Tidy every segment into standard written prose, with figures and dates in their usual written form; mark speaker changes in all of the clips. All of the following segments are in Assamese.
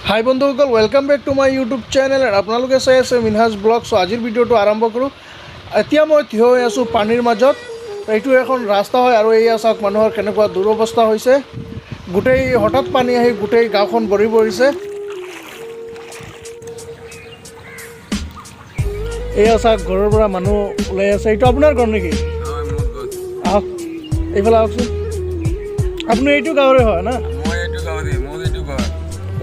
Speaker 1: হাই বন্ধুসকল, welcome back to my YouTube channel. আপোনালোকে চাই আছে মিনহাজ ব্লগ। চ' আজিৰ ভিডিঅ'টো আৰম্ভ কৰোঁ। এতিয়া মই থিয় হৈ আছোঁ পানীৰ মাজত। এইটো এখন ৰাস্তা হয় আৰু এয়া চাওক মানুহৰ কেনেকুৱা দুৰৱস্থা হৈছে। গোটেই হঠাৎ পানী আহি গোটেই গাঁওখন ভৰি পৰিছে। এয়া চাওক ঘৰৰ পৰা মানুহ ওলাই আছে। এইটো আপোনাৰ ঘৰ নেকি? আহক, এইফালে আহকচোন। আপুনি এইটো গাঁৱৰে হয় না?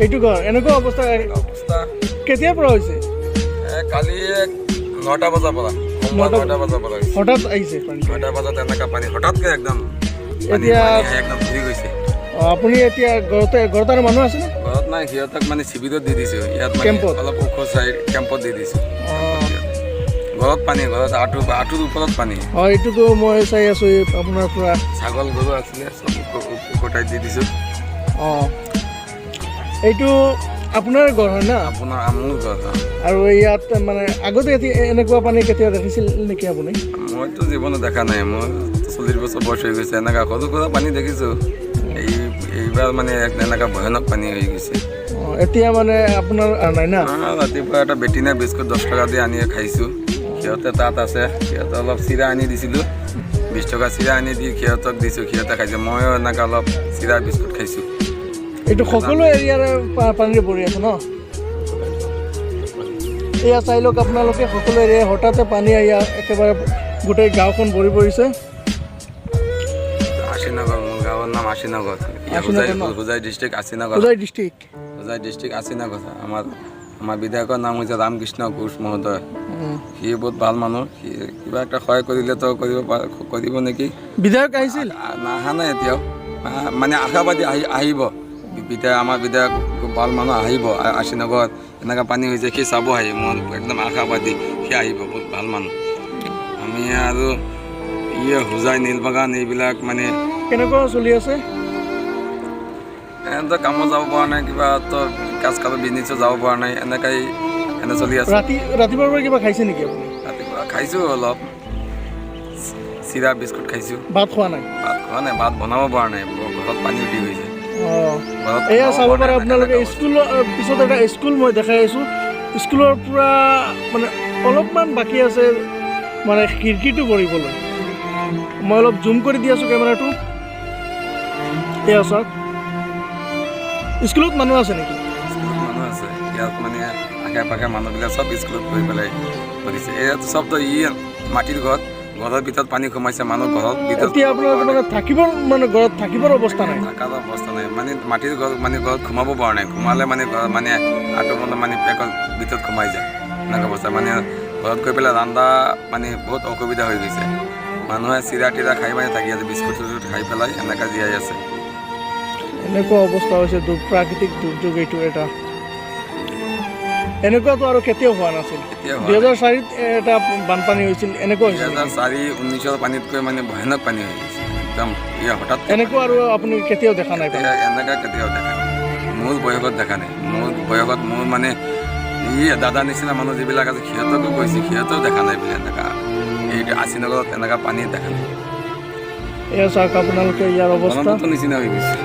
Speaker 1: এইটো ঘৰ এনেকুৱা অৱস্থা কেতিয়াৰ পৰা হৈছে?
Speaker 2: কালি 9টা বজাৰ পৰা
Speaker 1: হঠাৎ আহিছে পানী।
Speaker 2: 9টা বজাত এনেকা পানী হঠাৎকে একদম
Speaker 1: এতিয়া
Speaker 2: একদম ঘূৰি গৈছে।
Speaker 1: আপুনি এতিয়া ঘৰত আৰু মানুহ আছেনে?
Speaker 2: ঘৰত নাই, সিহঁতক মানে শিবিৰত দি দিছোঁ। ইয়াত অলপ ওখ চাই কেম্পত দি দিছোঁ। ঘৰত পানী, ঘৰত আঁঠুৰ ওপৰত পানী।
Speaker 1: অঁ, এইটোতো মই চাই আছোঁ আপোনাৰ পৰা।
Speaker 2: ছাগল গৰু আছিলে চব উকটাই দি দিছোঁ।
Speaker 1: অঁ, এইটো আপোনাৰ ঘৰ হয় না?
Speaker 2: মোৰ ঘৰ।
Speaker 1: আৰু ইয়াত মানে আগতে এনেকুৱা পানী কেতিয়া দেখিছিল নেকি আপুনি?
Speaker 2: মইতো জীৱনত দেখা নাই। মই 40 বছৰ বয়স হৈ গৈছে। এনেকা সৰু সুৰা পানী দেখিছোঁ। এইবাৰ মানে এনেকা ভয়ানক পানী হৈ গৈছে।
Speaker 1: এতিয়া মানে আপোনাৰ নাই না?
Speaker 2: ৰাতিপুৱা এটা বেটিনা বিস্কুট 10 টকা দি আনি খাইছোঁ। সিহঁতে তাত আছে, সিহঁতে অলপ চিৰা আনি দিছিলোঁ। 20 টকা চিৰা আনি দি সিহঁতক দিছোঁ, সিহঁতে খাইছে। ময়ো এনেকৈ অলপ চিৰা বিস্কুট খাইছোঁ।
Speaker 1: এইটো সকলো এৰিয়াৰে পানীৰে পৰি আছে ন? এয়া চাই লওক আপোনালোকে, সকলো এৰিয়া হঠাতে পানী আহি একেবাৰে গোটেই গাঁওখন ভৰি পৰিছে।
Speaker 2: আশীনগৰ, মোৰ গাঁৱৰ নাম আশীনগৰ। হোজাই ডিষ্ট্ৰিক্ট আশীনগৰ।
Speaker 1: হোজাই ডিষ্ট্ৰিক্ট
Speaker 2: আশীনগৰ। আমাৰ বিধায়কৰ নাম হৈছে ৰামকৃষ্ণ ঘোষ মহোদয়। সি বহুত ভাল মানুহ। সি কিবা এটা সহায় কৰিলেতো কৰিব নেকি।
Speaker 1: বিধায়ক আহিছিল?
Speaker 2: অহা নাই এতিয়াও, মানে আশাবাদী আহিব। আমাৰ বিধায়ক খুব ভাল মানুহ, আহিব। আশীনগৰত এনেকুৱা পানী হৈছে, সি চাব আহিব। মই একদম আশাবাদী সি আহিব, বহুত ভাল মানুহ। আমি আৰু হোজাই নীলবাগান এইবিলাক মানে
Speaker 1: কেনেকুৱা চলি আছে?
Speaker 2: এনেতো কামত যাব পৰা নাই, কিবা তো কাজ বিজনেছত যাব পৰা নাই, এনেকৈ চলি আছে।
Speaker 1: ৰাতিপুৱাৰ পৰা কিবা খাইছে নেকি আপুনি?
Speaker 2: ৰাতিপুৱা খাইছোঁ অলপ চিৰা বিস্কুট খাইছোঁ।
Speaker 1: ভাত খোৱা নাই?
Speaker 2: ভাত বনাব পৰা নাই, ঘৰত পানী উঠি গৈছে।
Speaker 1: এয়া চাব পাৰে আপোনালোকে। স্কুলৰ পিছত এটা স্কুল মই দেখাই আছোঁ। স্কুলৰ পৰা মানে অলপমান বাকী আছে মানে খিৰিকীটো কৰিবলৈ। মই অলপ জুম কৰি দি আছোঁ কেমেৰাটো। এয়া চাওক, স্কুলত মানুহ আছে নেকি?
Speaker 2: স্কুলত মানুহ আছে। ইয়াত মানে আশে পাশে মানুহবিলাক চব স্কুলত পঢ়ি পেলাই কৰিছে। এয়াতো চবতো মাটিৰ ঘৰৰ ভিতৰত পানী সোমাইছে। মানুহ ঘৰৰ ভিতৰত
Speaker 1: এতিয়া আপোনালোকে ঘৰত থাকিবৰ অৱস্থা নাই।
Speaker 2: থকাৰ অৱস্থা নাই, মানে মাটিৰ ঘৰ, মানে ঘৰত সোমাব পৰা নাই। সোমালে মানে আঁঠুৰ মানে পেকৰ ভিতৰত সোমাই যায়। এনেকুৱা অৱস্থা, মানে ঘৰত গৈ পেলাই ৰন্ধা মানে বহুত অসুবিধা হৈ গৈছে। মানুহে চিৰা তিৰা খাই মানে থাকি আছে, বিস্কুট চিস্কুট খাই পেলাই এনেকৈ জীয়াই আছে।
Speaker 1: এনেকুৱা অৱস্থা হৈছে, প্ৰাকৃতিক দুৰ্যোগ এইটো এটা। এনেকুৱাতো আৰু কেতিয়াও হোৱা নাছিল। 2004ত এটা বানপানী হৈছিল, এনেকুৱা হৈছিল।
Speaker 2: 2004-19 পানীতকৈ মানে ভয়ানক পানী হৈ গৈছে একদম। হঠাৎ
Speaker 1: এনেকুৱা আৰু আপুনি কেতিয়াও দেখা নাই?
Speaker 2: এনেকুৱা কেতিয়াও দেখা নাই, মোৰ বয়সত দেখা নাই। মোৰ মানে দাদা নিচিনা মানুহ যিবিলাক আছে, সিহঁতকো কৈছে, সিহঁতেও দেখা নাই বুলি এনেকুৱা। এইটো আশীনগৰত এনেকুৱা পানী দেখা নাই।
Speaker 1: এয়া চাওক আপোনালোকে, ইয়াৰ অৱস্থা
Speaker 2: নিচিনা হৈ গৈছে।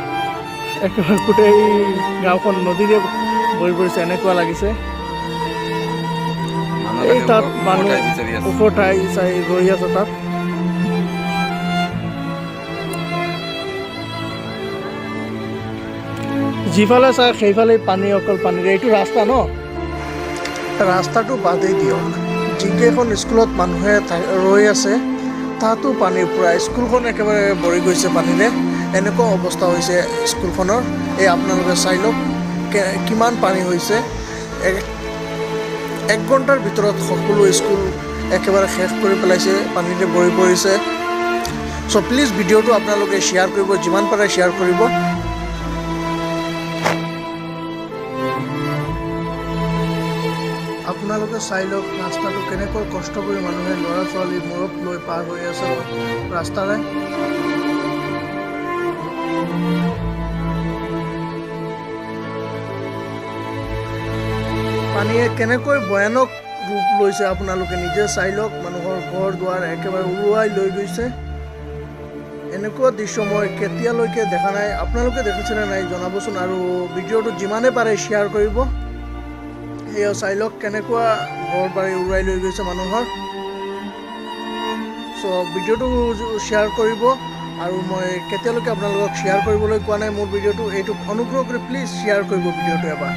Speaker 1: একেবাৰে গোটেই গাঁওখন নদীৰে ভৰি পৰিছে, এনেকুৱা লাগিছে। এই তাত মানুহ ওখ ঠাই চাই ৰৈ আছে তাত। যিফালে চাই সেইফালে পানী, অকল পানীৰে। এইটো ৰাস্তা ন? ৰাস্তাটো বাদেই দিয়ক, যিকেইখন স্কুলত মানুহে ৰৈ আছে তাতো পানীৰ পৰা স্কুলখন একেবাৰে ভৰি গৈছে পানীৰে। এনেকুৱা অৱস্থা হৈছে স্কুলখনৰ। এই আপোনালোকে চাই লওক কিমান পানী হৈছে। 1 ঘণ্টাৰ ভিতৰত সকলো স্কুল একেবাৰে শেষ কৰি পেলাইছে, পানীৰে ভৰি পৰিছে। চ' প্লিজ ভিডিঅ'টো আপোনালোকে শ্বেয়াৰ কৰিব, যিমান পাৰে শ্বেয়াৰ কৰিব। আপোনালোকে চাই লওক ৰাস্তাটো কেনেকৈ কষ্ট কৰি মানুহে ল'ৰা ছোৱালী মূৰত লৈ পাৰ হৈ আছে ৰাস্তাৰে। পানীয়ে কেনেকৈ ভয়ানক ৰূপ লৈছে আপোনালোকে নিজে চাই লওক। মানুহৰ ঘৰ দুৱাৰ একেবাৰে উৰুৱাই লৈ গৈছে। এনেকুৱা দৃশ্য মই কেতিয়ালৈকে দেখা নাই। আপোনালোকে দেখিছেনে নাই জনাবচোন, আৰু ভিডিঅ'টো যিমানে পাৰে শ্বেয়াৰ কৰিব। এয়া চাই লওক কেনেকুৱা ঘৰ বাৰী উৰুৱাই লৈ গৈছে মানুহৰ। চ' ভিডিঅ'টো শ্বেয়াৰ কৰিব, আৰু মই কেতিয়ালৈকে আপোনালোকক শ্বেয়াৰ কৰিবলৈ কোৱা নাই মোৰ ভিডিঅ'টো, এইটো অনুগ্ৰহ কৰি প্লিজ শ্বেয়াৰ কৰিব ভিডিঅ'টো এবাৰ।